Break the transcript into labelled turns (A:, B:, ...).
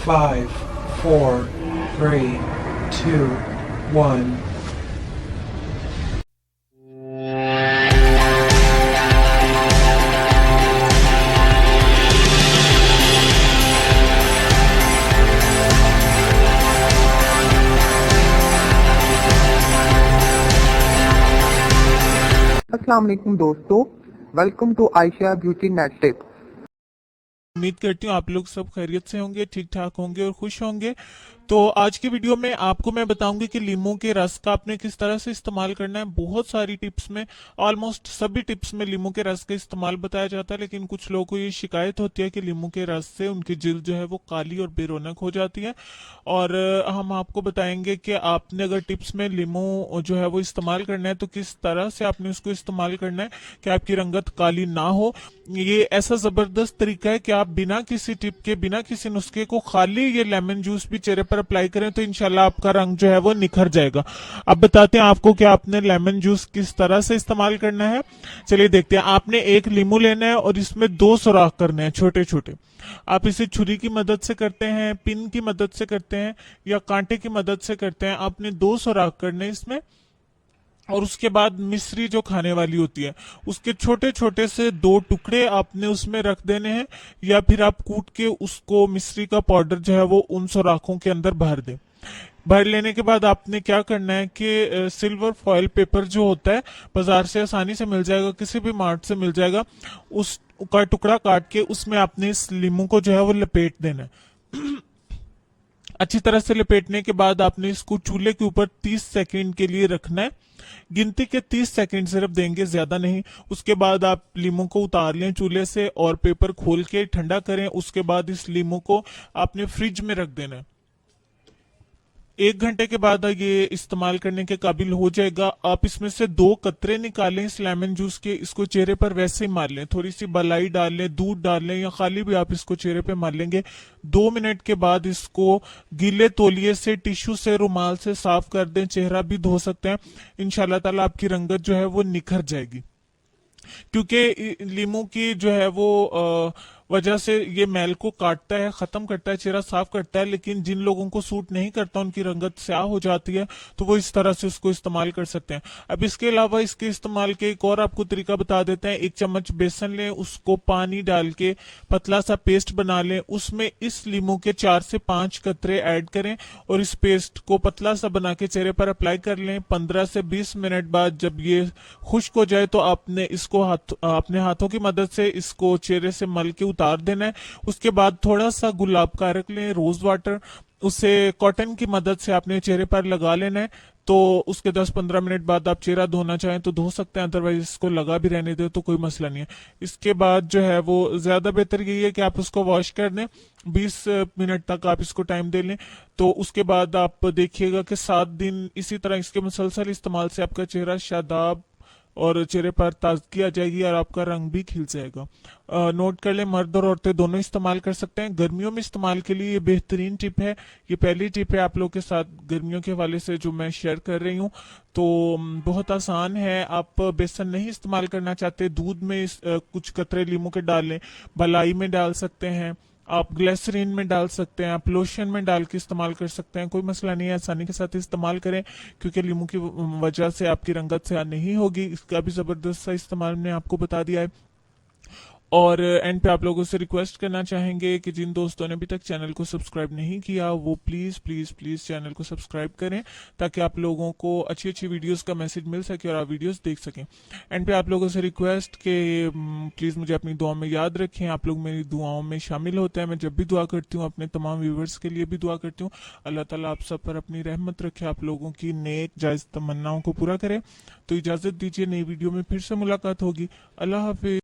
A: 5, 4, 3, 2, 1.
B: अस्सलाम वालेकुम दोस्तों, welcome to Ayesha beauty net tip.
C: उम्मीद करती हूँ आप लोग सब खैरियत से होंगे, ठीक ठाक होंगे और खुश होंगे। तो आज की वीडियो में आपको मैं बताऊंगी कि लीमू के रस का आपने किस तरह से इस्तेमाल करना है। बहुत सारी टिप्स में, ऑलमोस्ट सभी टिप्स में लीमू के रस का इस्तेमाल बताया जाता है, लेकिन कुछ लोगों को ये शिकायत होती है कि लीमू के रस से उनकी जिल्द जो है वो काली और बेरौनक हो जाती है। और हम आपको बताएंगे कि आपने अगर टिप्स में लीमू जो है वो इस्तेमाल करना है तो किस तरह से आपने उसको इस्तेमाल करना है कि आपकी रंगत काली ना हो। ये ऐसा जबरदस्त तरीका है कि आप बिना किसी टिप के, बिना किसी नुस्खे को, खाली ये लेमन जूस भी चेहरे पर अप्लाई करें तो इंशाल्लाह आपका रंग जो है वो निखर जाएगा। अब बताते हैं आपको कि आपने लेमन जूस किस तरह से इस्तेमाल करना है। चलिए देखते हैं। आपने एक लीमू लेना है और इसमें 2 सुराख करने हैं छोटे छोटे। आप इसे छुरी की मदद से करते हैं, पिन की मदद से करते हैं या कांटे की मदद से करते हैं। आपने 2 सुराख करने हैं इसमें। और उसके बाद मिश्री जो खाने वाली होती है उसके छोटे छोटे से 2 टुकड़े आपने उसमें रख देने हैं, या फिर आप कूट के उसको मिश्री का पाउडर जो है वो उन सुराखों के अंदर भर दें। भर लेने के बाद आपने क्या करना है कि सिल्वर फॉयल पेपर जो होता है बाजार से आसानी से मिल जाएगा, किसी भी मार्ट से मिल जाएगा, उस का टुकड़ा काट के उसमें आपने इस लीमू को जो है वो लपेट देना है। अच्छी तरह से लपेटने के बाद आपने इसको चूल्हे के ऊपर 30 सेकंड के लिए रखना है। गिनती के 30 सेकंड सिर्फ देंगे, ज्यादा नहीं। उसके बाद आप लीमू को उतार लें चूल्हे से और पेपर खोल के ठंडा करें। उसके बाद इस लीमू को आपने फ्रिज में रख देना है। 1 घंटे के बाद ये इस्तेमाल करने के काबिल हो जाएगा। आप इसमें से 2 कतरे निकालें इस लेमन जूस के, इसको चेहरे पर वैसे ही मार लें, थोड़ी सी मलाई डाल लें, दूध डाल लें या खाली भी आप इसको चेहरे पे मार लेंगे। 2 मिनट के बाद इसको गीले तौलिए से, टिश्यू से, रुमाल से साफ कर दें। चेहरा भी धो सकते हैं। इंशाल्लाह ताला आपकी रंगत जो है वो निखर जाएगी, क्योंकि लीमू की जो है वो वजह से ये मैल को काटता है, खत्म करता है, चेहरा साफ करता है। लेकिन जिन लोगों को सूट नहीं करता, उनकी रंगत स्याह हो जाती है, तो वो इस तरह से उसको इस्तेमाल कर सकते हैं। अब इसके अलावा इसके इस्तेमाल के एक और आपको तरीका बता देते हैं। 1 चम्मच बेसन लें, उसको पानी डाल के पतला सा पेस्ट बना लें, उसमें इस लीमू के 4 से 5 कतरे ऐड करें और इस पेस्ट को पतला सा बना के चेहरे पर अप्लाई कर लें। 15 से 20 मिनट बाद जब ये खुश्क हो जाए तो आपने इसको अपने हाथों की मदद से इसको चेहरे से मल के उतार देना है। उसके बाद थोड़ा सा गुलाब का अर्क लें, रोज वाटर, उसे कॉटन की मदद से आपने चेहरे पर लगा लेना है। तो उसके 10-15 मिनट बाद आप चेहरा धोना चाहें तो धो सकते हैं, अदरवाइज इसको लगा भी रहने दे तो कोई मसला नहीं है। इसके बाद जो है वो ज्यादा बेहतर यही है कि आप उसको वॉश कर दें। 20 मिनट तक आप इसको टाइम दे लें। तो उसके बाद आप देखिएगा कि 7 दिन इसी तरह इसके मुसलसल इस्तेमाल से आपका चेहरा शादाब और चेहरे पर ताजगी आ जाएगी और आपका रंग भी खिल जाएगा। नोट कर लें, मर्द और औरतें दोनों इस्तेमाल कर सकते हैं। गर्मियों में इस्तेमाल के लिए ये बेहतरीन टिप है। ये पहली टिप है आप लोग के साथ गर्मियों के हवाले से जो मैं शेयर कर रही हूँ। तो बहुत आसान है। आप बेसन नहीं इस्तेमाल करना चाहते, दूध में कुछ कतरे लीमू के डाल लें, मलाई में डाल सकते हैं, आप ग्लिसरीन में डाल सकते हैं, आप लोशन में डाल के इस्तेमाल कर सकते हैं। कोई मसला नहीं है, आसानी के साथ इस्तेमाल करें, क्योंकि लीमू की वजह से आपकी रंगत से नहीं होगी। इसका भी जबरदस्त सा इस्तेमाल मैंने आपको बता दिया है। और एंड पे आप लोगों से रिक्वेस्ट करना चाहेंगे कि जिन दोस्तों ने अभी तक चैनल को सब्सक्राइब नहीं किया वो प्लीज प्लीज प्लीज चैनल को सब्सक्राइब करें, ताकि आप लोगों को अच्छी अच्छी वीडियोस का मैसेज मिल सके और आप वीडियोस देख सकें। एंड पे आप लोगों से रिक्वेस्ट कि प्लीज मुझे अपनी दुआ में याद रखें। आप लोग मेरी दुआओं में शामिल होते हैं। मैं जब भी दुआ करती हूँ अपने तमाम व्यूवर्स के लिए भी दुआ करती हूँ। अल्लाह ताला आप सब पर अपनी रहमत रखे, आप लोगों की नेक जायज तमन्नाओं को पूरा करे। तो इजाजत दीजिए, नई वीडियो में फिर से मुलाकात होगी। अल्लाह हाफिज।